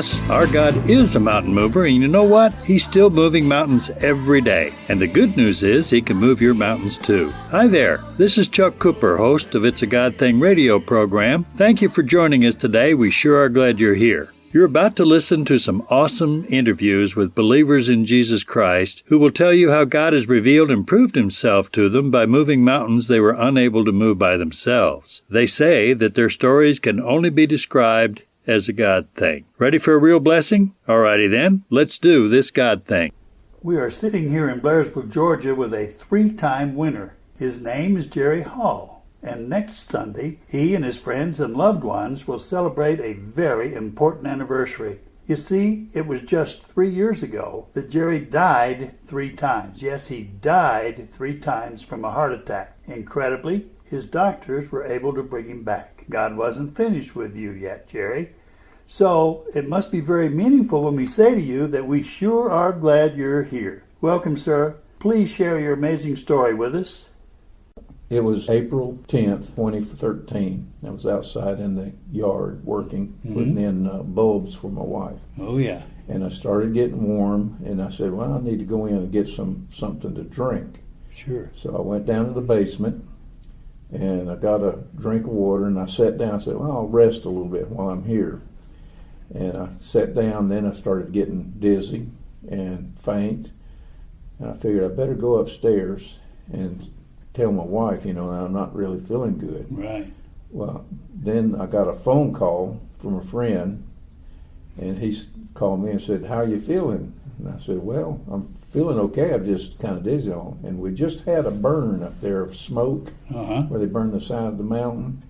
Yes, our God is a mountain mover, and you know what? He's still moving mountains every day. And the good news is He can move your mountains too. Hi there, this is Chuck Cooper, host of It's a God Thing radio program. Thank you for joining us today. We sure are glad you're here. You're about to listen to some awesome interviews with believers in Jesus Christ who will tell you how God has revealed and proved Himself to them by moving mountains they were unable to move by themselves. They say that their stories can only be described as a God thing. Ready for a real blessing? Alrighty then, let's do this God thing. We are sitting here in Blairsville, Georgia with a 3-time winner. His name is Jerry Hall. And next Sunday, he and his friends and loved ones will celebrate a very important anniversary. You see, it was just 3 years ago that Jerry died 3 times. Yes, he died 3 times from a heart attack. Incredibly, his doctors were able to bring him back. God wasn't finished with you yet, Jerry. So it must be very meaningful when we say to you that we sure are glad you're here. Welcome, sir. Please share your amazing story with us. It was April 10th, 2013. I was outside in the yard working, putting in bulbs for my wife. Oh, yeah. And I started getting warm, and I said, well, I need to go in and get something to drink. Sure. So I went down to the basement, and I got a drink of water, and I sat down and said, well, I'll rest a little bit while I'm here. And I sat down, then I started getting dizzy and faint, and I figured I better go upstairs and tell my wife, I'm not really feeling good. Right. Well, then I got a phone call from a friend, and he called me and said, how are you feeling? And I said, well, I'm feeling okay. I'm just kind of dizzy on. And we just had a burn up there of smoke where they burned the side of the mountain.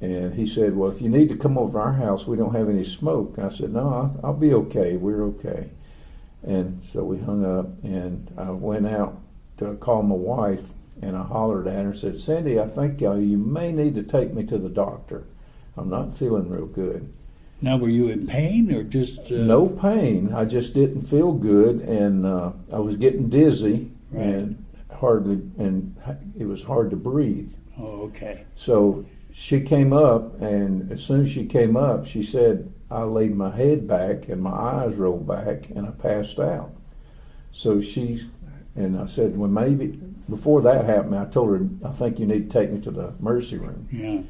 And he said, well, if you need to come over to our house, we don't have any smoke. I said, no, I'll be okay. We're okay. And so we hung up, and I went out to call my wife, and I hollered at her and said, Cindy, I think you may need to take me to the doctor. I'm not feeling real good. Now, were you in pain or just... No pain. I just didn't feel good, and I was getting dizzy, and it was hard to breathe. Oh, okay. So she came up, and as soon as she came up, she said, I laid my head back, and my eyes rolled back, and I passed out. So and I said, well, maybe... Before that happened, I told her, I think you need to take me to the emergency room. Yeah.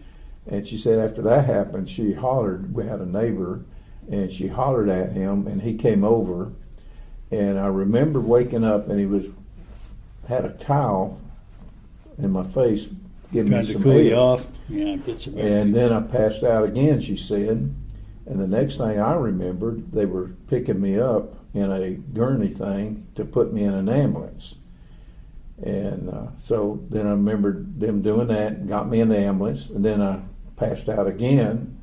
And she said after that happened, she hollered. We had a neighbor, and she hollered at him, and he came over. And I remember waking up, and he had a towel in my face, giving me some to cool air. you off. Yeah, get some air. And then I passed out again, she said. And the next thing I remembered, they were picking me up in a gurney thing to put me in an ambulance. And so then I remembered them doing that and got me in the ambulance, and then I passed out again.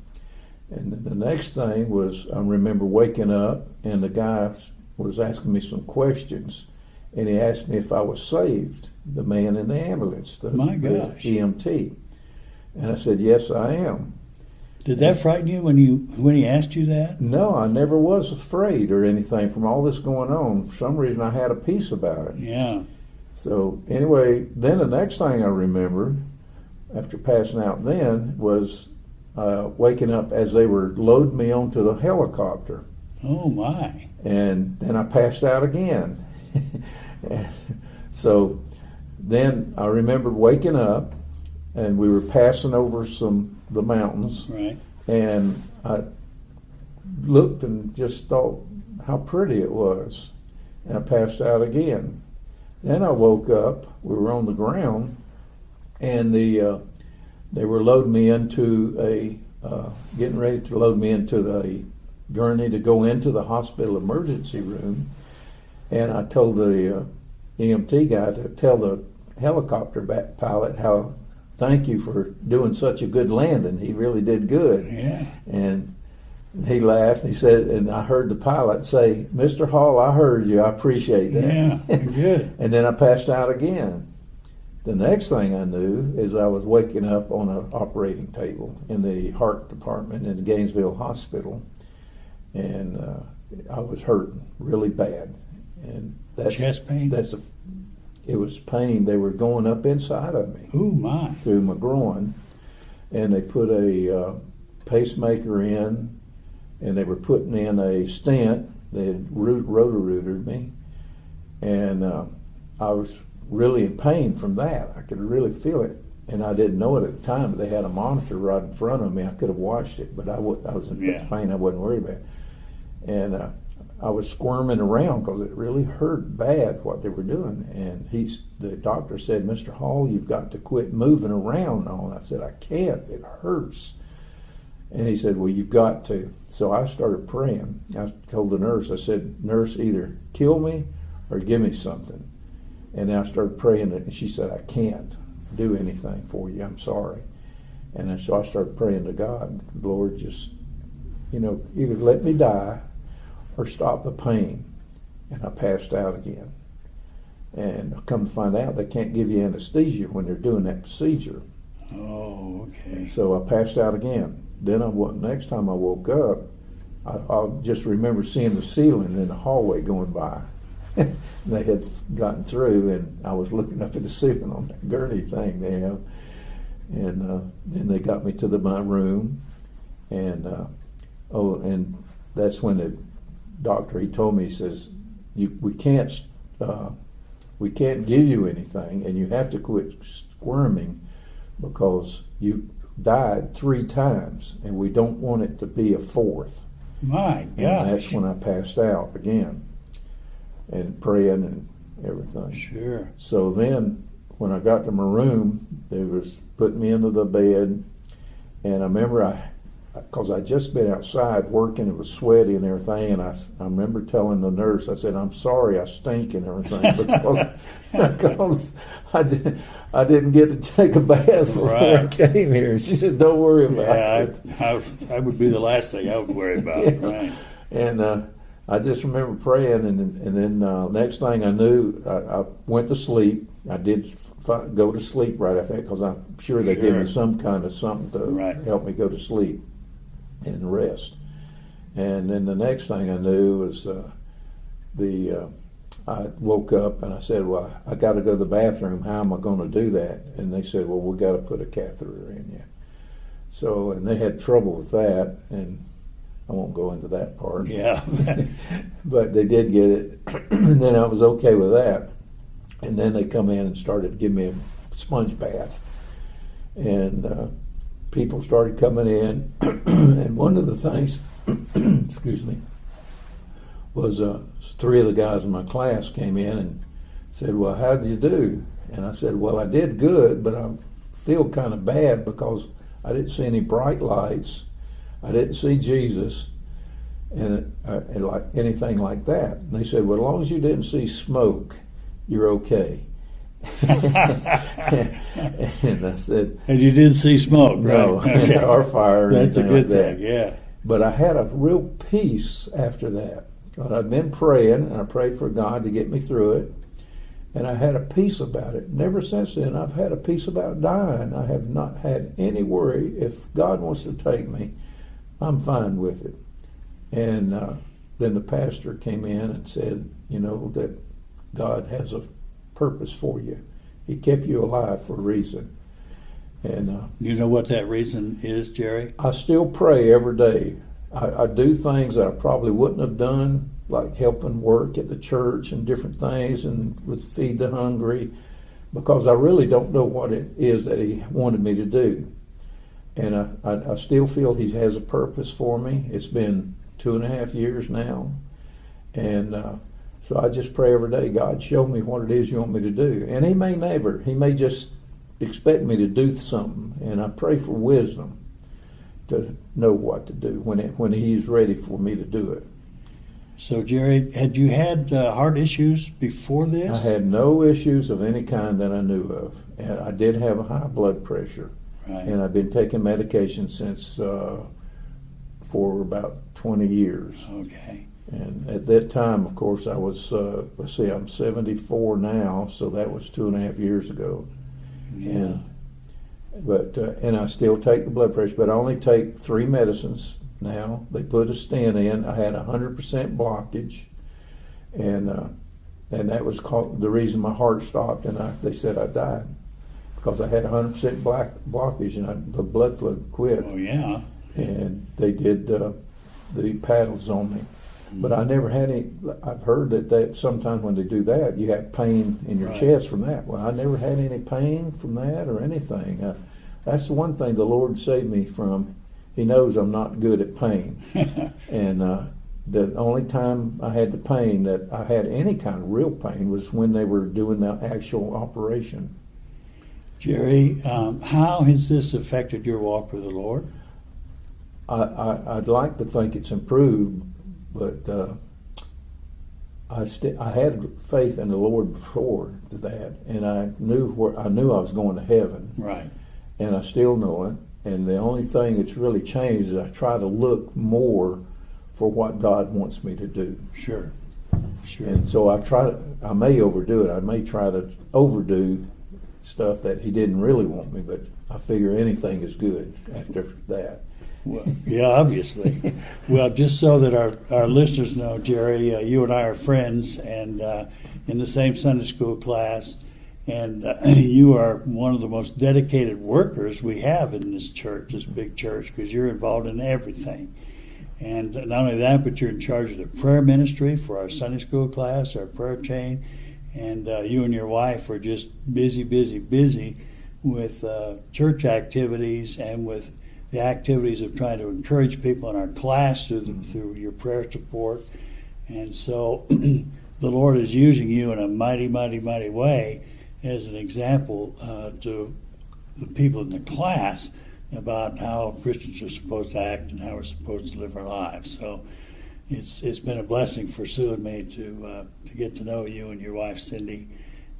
And then the next thing was I remember waking up, and the guy was asking me some questions, and he asked me if I was saved, the man in the ambulance, the EMT. And I said, yes, I am. Did that frighten you when he asked you that? No, I never was afraid or anything from all this going on. For some reason, I had a peace about it. Yeah. So anyway, then the next thing I remembered after passing out then was waking up as they were loading me onto the helicopter. Oh, my. And then I passed out again. So then I remembered waking up, and we were passing over the mountains. Right. And I looked and just thought how pretty it was. And I passed out again. Then I woke up, we were on the ground, and they were loading me into getting ready to load me into the gurney to go into the hospital emergency room. And I told the EMT guy to tell the helicopter pilot how thank you for doing such a good landing. He really did good. Yeah. And he laughed. He said, and I heard the pilot say, Mr. Hall, I heard you. I appreciate that. Yeah, good. And then I passed out again. The next thing I knew is I was waking up on an operating table in the heart department in the Gainesville Hospital. And I was hurting really bad. And that's chest pain? It was pain. They were going up inside of me. Ooh, my. Through my groin. And they put a pacemaker in, and they were putting in a stent. They had rotor-rooted me, and I was really in pain from that. I could really feel it, and I didn't know it at the time. But they had a monitor right in front of me. I could have watched it, but I was in pain. I wasn't worried about it. And I was squirming around because it really hurt bad what they were doing. And the doctor said, "Mr. Hall, you've got to quit moving around." And I said, "I can't. It hurts." And he said, "Well, you've got to." So I started praying. I told the nurse, I said, "Nurse, either kill me or give me something." And then I started praying, and she said, "I can't do anything for you. I'm sorry." And then, so I started praying to God, "Lord, just, either let me die or stop the pain." And I passed out again. And come to find out, they can't give you anesthesia when they're doing that procedure. Oh, okay. So I passed out again. Then next time I woke up, I just remember seeing the ceiling in the hallway going by. They had gotten through, and I was looking up at the ceiling on that gurney thing they have. And then they got me to my room, and and that's when the doctor, he told me, he says, we can't give you anything, and you have to quit squirming because you died 3 times, and we don't want it to be a 4th. My gosh. And that's when I passed out again, and praying and everything. Sure. So then, when I got to my room, they was putting me into the bed, and I remember because I'd just been outside working, it was sweaty and everything, and I remember telling the nurse, I said, "I'm sorry I stink and everything," because I didn't get to take a bath before I came here. She said, "Don't worry about it." That would be the last thing I would worry about. Yeah. Right. And I just remember praying, and then next thing I knew, I went to sleep. I did go to sleep right after that because I'm sure they gave me some kind of something to help me go to sleep and rest. And then the next thing I knew was I woke up and I said, "Well, I got to go to the bathroom. How am I going to do that?" And they said, "Well, we got to put a catheter in you." So, and they had trouble with that, and I won't go into that part. Yeah. But they did get it, and then I was okay with that. And then they come in and started giving me a sponge bath, and people started coming in, and one of the things, excuse me, was 3 of the guys in my class came in and said, "Well, how did you do?" And I said, "Well, I did good, but I feel kind of bad because I didn't see any bright lights. I didn't see Jesus, and like anything like that." And they said, "Well, as long as you didn't see smoke, you're okay." And I said, "And you didn't see smoke, right?" "No, Okay. or fire or That's a anything good like thing, that." yeah. But I had a real peace after that. But I'd been praying, and I prayed for God to get me through it, and I had a peace about it. Never since then, I've had a peace about dying. I have not had any worry. If God wants to take me, I'm fine with it. And then the pastor came in and said, that God has a purpose for you. He kept you alive for a reason. And you know what that reason is, Jerry? I still pray every day. I do things that I probably wouldn't have done, like helping work at the church and different things, and with Feed the Hungry, because I really don't know what it is that he wanted me to do. And I still feel he has a purpose for me. It's been 2.5 years now. And so I just pray every day, "God, show me what it is you want me to do." And he may just expect me to do something. And I pray for wisdom to know what to do when he's ready for me to do it. So, Jerry, had you had heart issues before this? I had no issues of any kind that I knew of. And I did have a high blood pressure. Right. And I've been taking medication since for about 20 years. Okay. And at that time, of course, I was, I'm 74 now, so that was 2.5 years ago. Yeah. And I still take the blood pressure, but I only take 3 medicines now. They put a stent in. I had 100% blockage, and that was the reason my heart stopped, and they said I died because I had 100% blockage, and the blood flow quit. Oh, yeah. And they did the paddles on me. But I never had any. I've heard that sometimes when they do that, you have pain in your chest from that. Well, I never had any pain from that or anything. That's the one thing the Lord saved me from. He knows I'm not good at pain. And the only time I had the pain that I had any kind of real pain was when they were doing the actual operation. Jerry, how has this affected your walk with the Lord? I'd like to think it's improved, but I had faith in the Lord before that, and I knew I was going to heaven. Right. And I still know it. And the only thing that's really changed is I try to look more for what God wants me to do. Sure. And so I may overdo it. I may try to overdo stuff that He didn't really want me, but I figure anything is good after that. Well, yeah, obviously. Well, just so that our listeners know, Jerry, you and I are friends and in the same Sunday school class, and you are one of the most dedicated workers we have in this church, this big church, because you're involved in everything. And not only that, but you're in charge of the prayer ministry for our Sunday school class, our prayer chain, and you and your wife are just busy with church activities and with the activities of trying to encourage people in our class through your prayer support. And so the Lord is using you in a mighty way as an example to the people in the class about how Christians are supposed to act and how we're supposed to live our lives. So it's been a blessing for Sue and me to get to know you and your wife Cindy,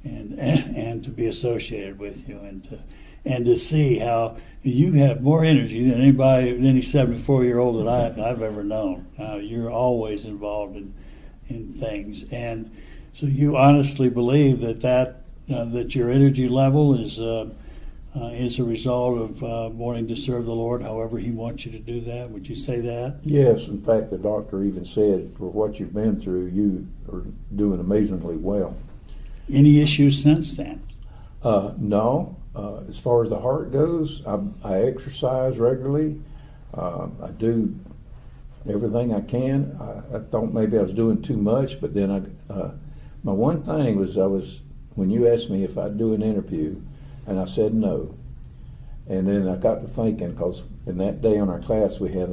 and to be associated with you, and to see how you have more energy than any 74-year-old that I've ever known. You're always involved in things, and so you honestly believe that your energy level is a result of wanting to serve the Lord however He wants you to do that. Would you say that? Yes. In fact, the doctor even said, for what you've been through, you are doing amazingly well. Any issues since then? No. As far as the heart goes, I exercise regularly. I do everything I can. I thought maybe I was doing too much, but then my one thing was when you asked me if I'd do an interview, and I said no. And then I got to thinking, because in that day in our class we had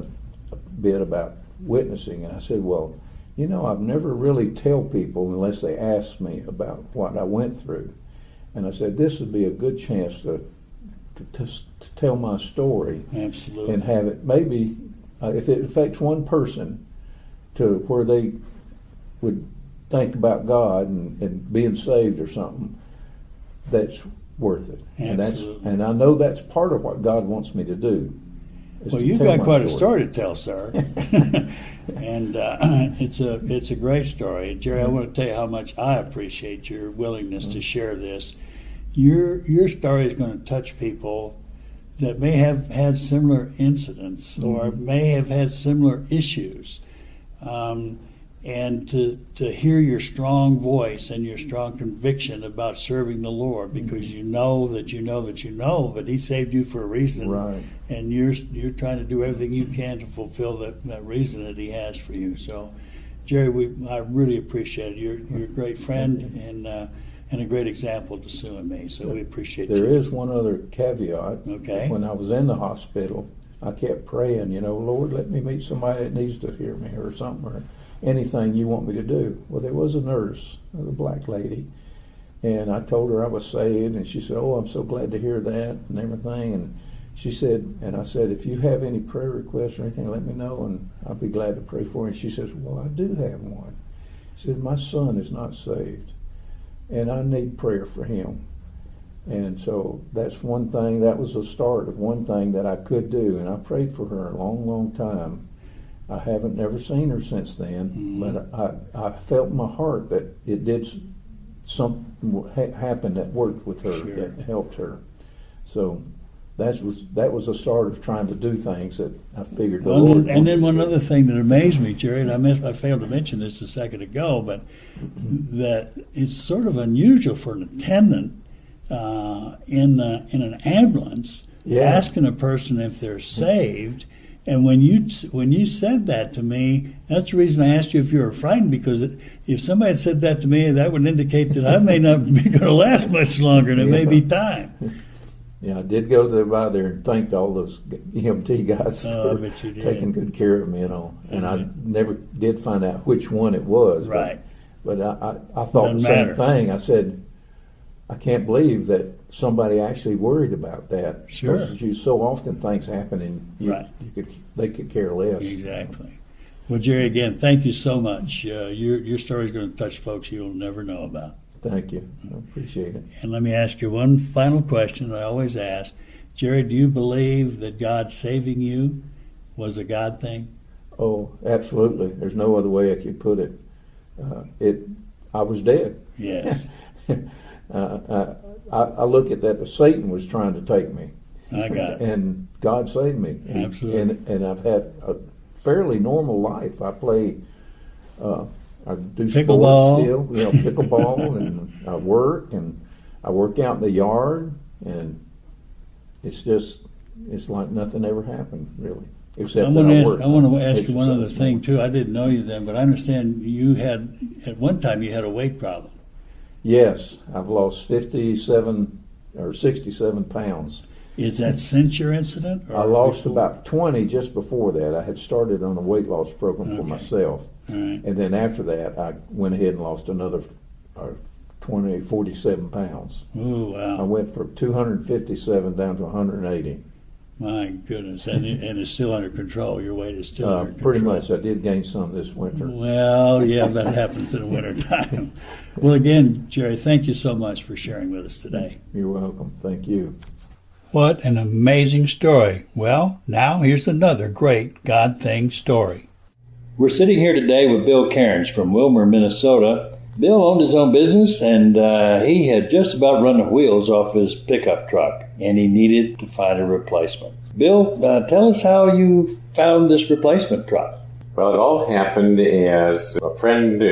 a bit about witnessing, and I said, well, I've never really tell people unless they ask me about what I went through. And I said, this would be a good chance to tell my story. Absolutely. And have it maybe, if it affects one person, to where they would think about God and being saved or something, that's worth it. Absolutely. And I know that's part of what God wants me to do. Well, you've got quite a story to tell, sir. And it's a great story. Jerry, I want to tell you how much I appreciate your willingness to share this. Your story is going to touch people that may have had similar incidents or may have had similar issues. And to hear your strong voice and your strong conviction about serving the Lord, because you know that He saved you for a reason, right? And you're trying to do everything you can to fulfill that reason that He has for you. So, Jerry, I really appreciate it. You're a great friend and a great example to Sue and me. So we appreciate you. There is one other caveat. Okay. When I was in the hospital, I kept praying, Lord, let me meet somebody that needs to hear me or something, or anything you want me to do. Well, there was a nurse, a black lady, and I told her I was saved, and she said, oh, I'm so glad to hear that and everything. And she said, and I said, if you have any prayer requests or anything, let me know, and I'll be glad to pray for you. And she says, well, I do have one. She said, my son is not saved, and I need prayer for him. And so that's one thing, that was the start of one thing that I could do, and I prayed for her a long time. I haven't never seen her since then, but I felt in my heart that it did something happen that worked with her, that helped her. So that was the start of trying to do things that I figured the Lord. And then one other thing that amazed me, Jerry, and I failed to mention this a second ago, but that it's sort of unusual for an attendant in an ambulance asking a person if they're saved. And when you said that to me, that's the reason I asked you if you were frightened, because if somebody had said that to me, that would indicate that I may not be going to last much longer, and it may be time. Yeah, I did go by there and thanked all those EMT guys I for bet you did. taking good care of me and all. And I never did find out which one it was. Right. But I thought Doesn't the same matter. thing. I said, I can't believe that somebody actually worried about that. Sure. Because so often things happen and Right. they could care less. Exactly. Well, Jerry, again, thank you so much. Your story is going to touch folks you'll never know about. Thank you. I appreciate it. And let me ask you one final question I always ask. Jerry, do you believe that God saving you was a God thing? Oh, absolutely. There's no other way I could put it. I was dead. Yes. I look at that as Satan was trying to take me. I got it. And God saved me. Absolutely. And I've had a fairly normal life. I play, I do Pickleball. sports still, pickleball, and I work out in the yard, and it's like nothing ever happened, really. Except I that want to ask you one other exercise thing more. too. I didn't know you then, but I understand at one time you had a weight problem. Yes, I've lost 57 or 67 pounds. Is that since your incident? Or I lost before? about 20 just before that. I had started on a weight loss program for Okay. myself. All right. And then after that, I went ahead and lost another 47 pounds. Oh, I wow. went from 257 down to 180. My goodness. And it's still under control. Your weight is still under control. Pretty much. I did gain some this winter. Well, yeah, that happens in the wintertime. Well, again, Jerry, thank you so much for sharing with us today. You're welcome. Thank you. What an amazing story. Well, now here's another great God thing story. We're sitting here today with Bill Cairns from Wilmar, Minnesota. Bill owned his own business, and he had just about run the wheels off his pickup truck, and he needed to find a replacement. Bill, tell us how you found this replacement truck. Well, it all happened as a friend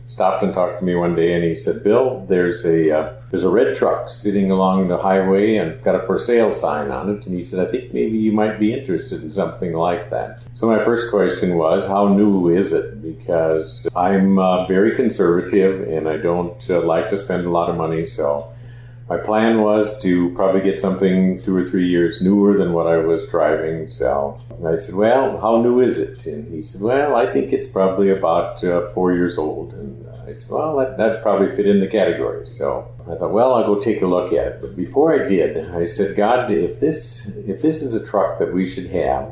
stopped and talked to me one day, and he said, "Bill, there's a red truck sitting along the highway and got a for sale sign on it." And he said, "I think maybe you might be interested in something like that." So my first question was, how new is it? Because I'm very conservative and I don't like to spend a lot of money. So my plan was to probably get something 2 or 3 years newer than what I was driving. So I said, "Well, how new is it?" And he said, "Well, I think it's probably about 4 years old." And I said, "Well, that'd probably fit in the category." So I thought, well, I'll go take a look at it. But before I did, I said, "God, if this is a truck that we should have,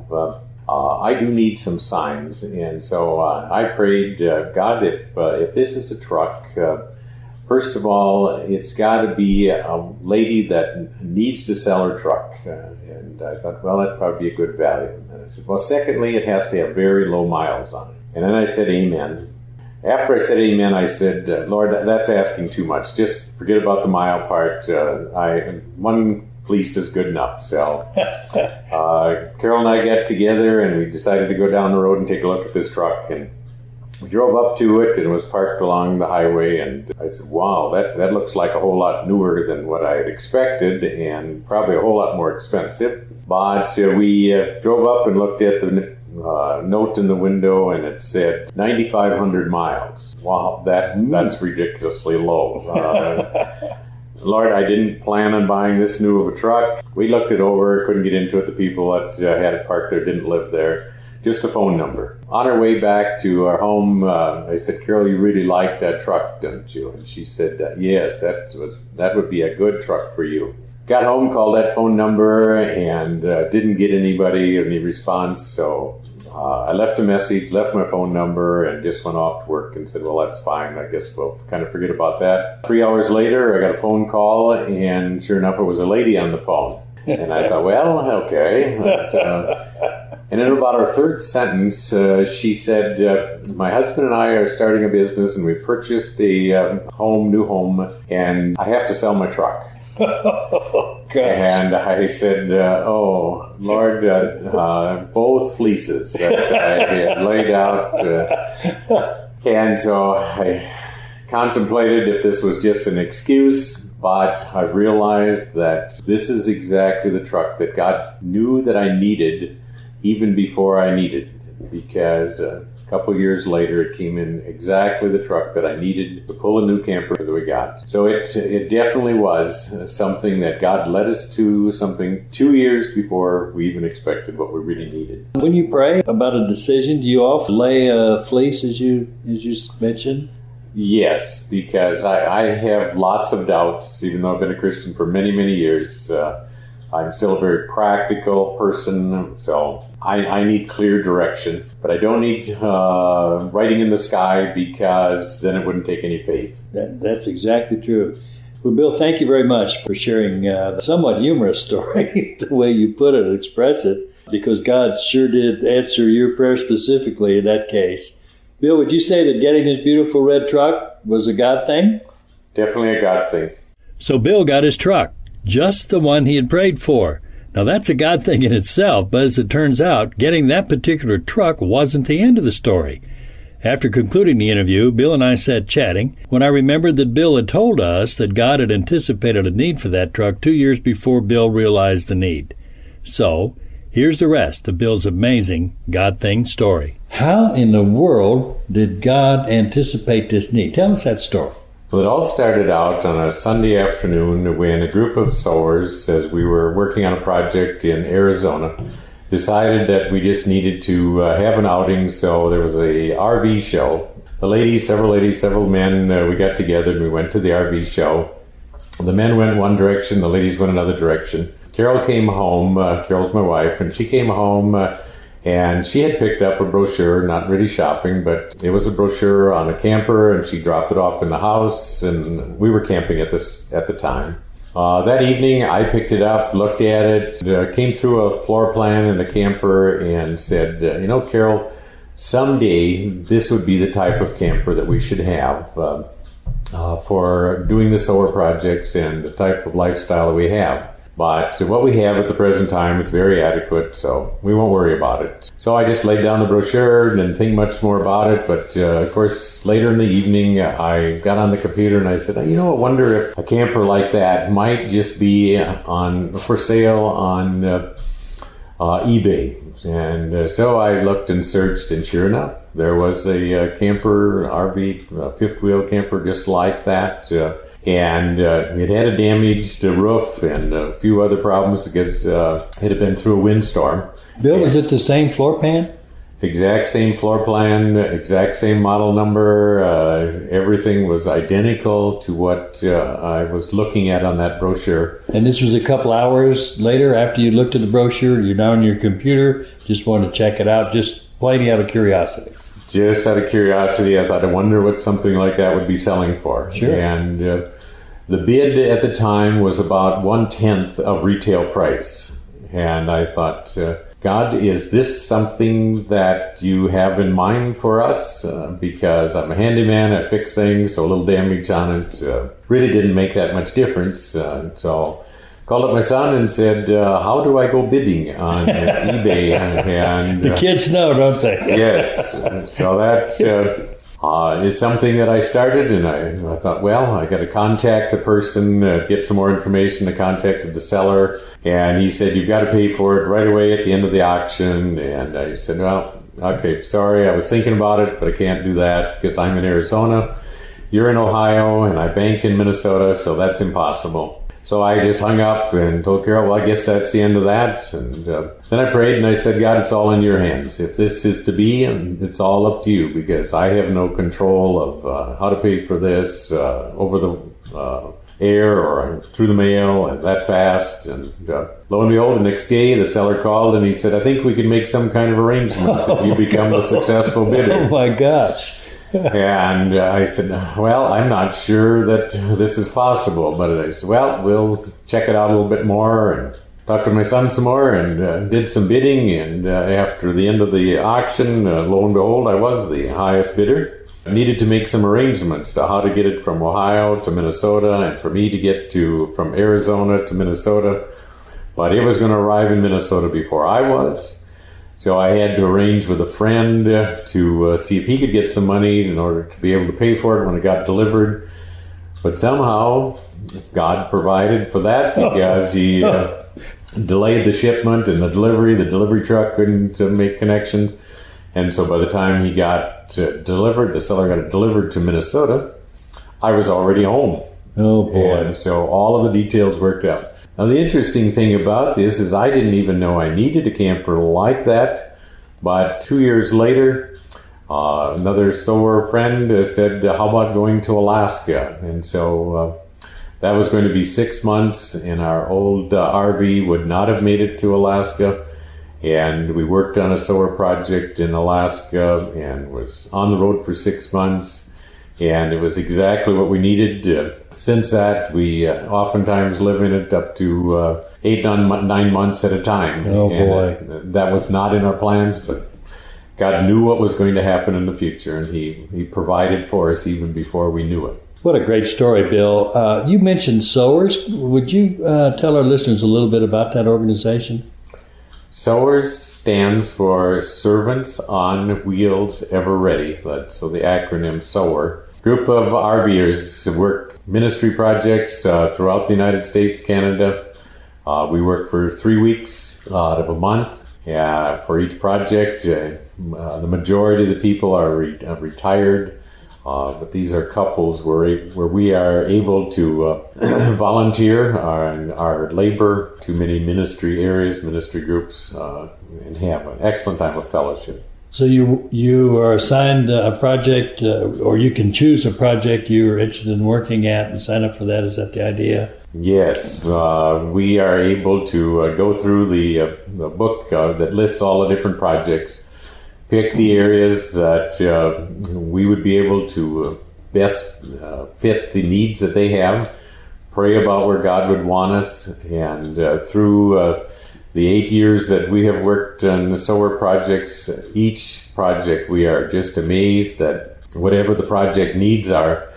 I do need some signs." And so I prayed, "God, if this is a truck, first of all, it's got to be a lady that needs to sell her truck." And I thought, well, that'd probably be a good value. And I said, well, secondly, it has to have very low miles on it. And then I said, amen. After I said amen, I said, "Lord, that's asking too much. Just forget about the mile part. One fleece is good enough." So Carol and I got together and we decided to go down the road and take a look at this truck. And we drove up to it and it was parked along the highway. And I said, wow, that looks like a whole lot newer than what I had expected and probably a whole lot more expensive. But we drove up and looked at the note in the window, and it said 9,500 miles. Wow, that's ridiculously low. Lord, I didn't plan on buying this new of a truck. We looked it over, couldn't get into it. The people that had it parked there didn't live there. Just a phone number. On our way back to our home, I said, "Carol, you really like that truck, don't you?" And she said, "Yes, that would be a good truck for you." Got home, called that phone number, and didn't get any response. So I left a message, left my phone number, and just went off to work and said, well, that's fine. I guess we'll kind of forget about that. 3 hours later, I got a phone call, and sure enough, it was a lady on the phone. And I thought, well, okay. And in about our third sentence, she said, "My husband and I are starting a business, and we purchased a new home, and I have to sell my truck." And I said, "Oh, Lord, both fleeces that I had laid out." And so I contemplated if this was just an excuse, but I realized that this is exactly the truck that God knew that I needed even before I needed it, because a couple of years later it came in exactly the truck that I needed to pull a new camper that we got. So it definitely was something that God led us to, something 2 years before we even expected what we really needed. When you pray about a decision, do you often lay a fleece, as you mentioned? Yes, because I have lots of doubts, even though I've been a Christian for many, many years. I'm still a very practical person, so I need clear direction. But I don't need writing in the sky, because then it wouldn't take any faith. That's exactly true. Well, Bill, thank you very much for sharing the somewhat humorous story, the way you put it, express it, because God sure did answer your prayer specifically in that case. Bill, would you say that getting this beautiful red truck was a God thing? Definitely a God thing. So Bill got his truck, just the one he had prayed for. Now that's a God thing in itself, but as it turns out, getting that particular truck wasn't the end of the story. After concluding the interview, Bill and I sat chatting when I remembered that Bill had told us that God had anticipated a need for that truck 2 years before Bill realized the need. So, here's the rest of Bill's amazing God thing story. How in the world did God anticipate this need? Tell us that story. Well, it all started out on a Sunday afternoon when a group of sowers, as we were working on a project in Arizona, decided that we just needed to have an outing. So there was a RV show. Several men, we got together and we went to the RV show. The men went one direction, the ladies went another direction. Carol came home, Carol's my wife, and she came home and she had picked up a brochure, not really shopping, but it was a brochure on a camper, and she dropped it off in the house, and we were camping at the time. That evening, I picked it up, looked at it, came through a floor plan in the camper and said, Carol, someday this would be the type of camper that we should have for doing the solar projects and the type of lifestyle that we have. But what we have at the present time, it's very adequate, so we won't worry about it. So I just laid down the brochure and didn't think much more about it. But of course, later in the evening, I got on the computer and I said, I wonder if a camper like that might just be for sale on eBay. And so I looked and searched, and sure enough, there was a camper, RV, fifth wheel camper just like that. And it had a damaged roof and a few other problems because it had been through a windstorm. Bill, was it the same floor plan? Exact same floor plan, exact same model number. Everything was identical to what I was looking at on that brochure. And this was a couple hours later after you looked at the brochure, you're now on your computer, just wanted to check it out, just plain out of curiosity. Just out of curiosity, I thought, I wonder what something like that would be selling for. Sure. And the bid at the time was about 1/10 of retail price. And I thought, God, is this something that you have in mind for us? Because I'm a handyman, I fix things, so a little damage on it really didn't make that much difference. So called up my son and said, how do I go bidding on eBay? And the kids know, don't they? Yes. So that is something that I started, and I thought, well, I got to contact the person, get some more information. I contacted the seller, and he said, you've got to pay for it right away at the end of the auction. And I said, well, okay, sorry, I was thinking about it, but I can't do that because I'm in Arizona. You're in Ohio, and I bank in Minnesota, so that's impossible. So I just hung up and told Carol, well, I guess that's the end of that. And then I prayed and I said, God, it's all in your hands. If this is to be, it's all up to you, because I have no control of how to pay for this over the air or through the mail and that fast. And lo and behold, the next day the seller called and he said, I think we could make some kind of arrangements if you become a successful bidder. Oh my gosh. And I said, well, I'm not sure that this is possible. But I said, well, we'll check it out a little bit more, and talked to my son some more and did some bidding. And after the end of the auction, lo and behold, I was the highest bidder. I needed to make some arrangements to how to get it from Ohio to Minnesota and for me to get from Arizona to Minnesota. But it was going to arrive in Minnesota before I was. So I had to arrange with a friend to see if he could get some money in order to be able to pay for it when it got delivered. But somehow God provided for that because he delayed the shipment and the delivery truck couldn't make connections. And so by the time he got delivered, the seller got it delivered to Minnesota, I was already home. Oh, boy. And so all of the details worked out. Now, the interesting thing about this is I didn't even know I needed a camper like that. But 2 years later, another sower friend said, how about going to Alaska? And so that was going to be 6 months, and our old RV would not have made it to Alaska. And we worked on a solar project in Alaska and was on the road for 6 months. And it was exactly what we needed. Since that, we oftentimes live in it up to 9 months at a time. Oh, boy. And that was not in our plans, but God knew what was going to happen in the future, and He provided for us even before we knew it. What a great story, Bill. You mentioned Sowers. Would you tell our listeners a little bit about that organization? SOWERS stands for Servants on Wheels Ever Ready. So the acronym SOWER. Group of RVers work ministry projects throughout the United States, Canada. We work for 3 weeks out of a month for each project. The majority of the people are retired, but these are couples where we are able to volunteer our labor to many ministry areas, ministry groups, and have an excellent time of fellowship. So you are assigned a project, or you can choose a project you are interested in working at and sign up for that. Is that the idea? Yes, we are able to go through the book that lists all the different projects, pick the areas that we would be able to best fit the needs that they have, pray about where God would want us, and through the 8 years that we have worked on the solar projects, each project we are just amazed that whatever the project needs are,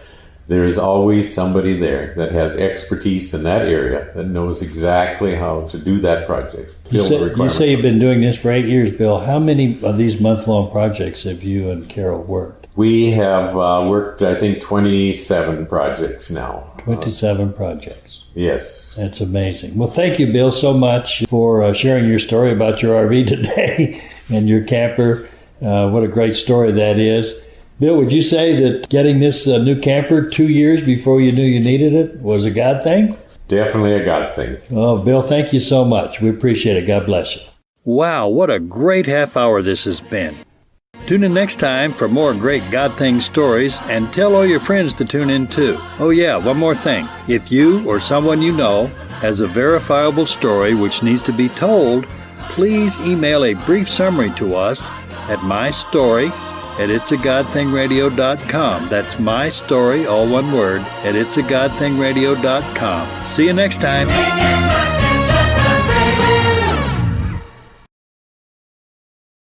there is always somebody there that has expertise in that area that knows exactly how to do that project. You say you've been doing this for 8 years, Bill. How many of these month-long projects have you and Carol worked? We have worked, I think, 27 projects now. 27 projects. Yes. That's amazing. Well, thank you, Bill, so much for sharing your story about your RV today and your camper. What a great story that is. Bill, would you say that getting this new camper 2 years before you knew you needed it was a God thing? Definitely a God thing. Oh, Bill, thank you so much. We appreciate it. God bless you. Wow, what a great half hour this has been. Tune in next time for more great God Thing stories, and tell all your friends to tune in too. Oh yeah, one more thing. If you or someone you know has a verifiable story which needs to be told, please email a brief summary to us at mystory@itsagodthingradio.com. That's my story, all one word, at itsagodthingradio.com. See you next time.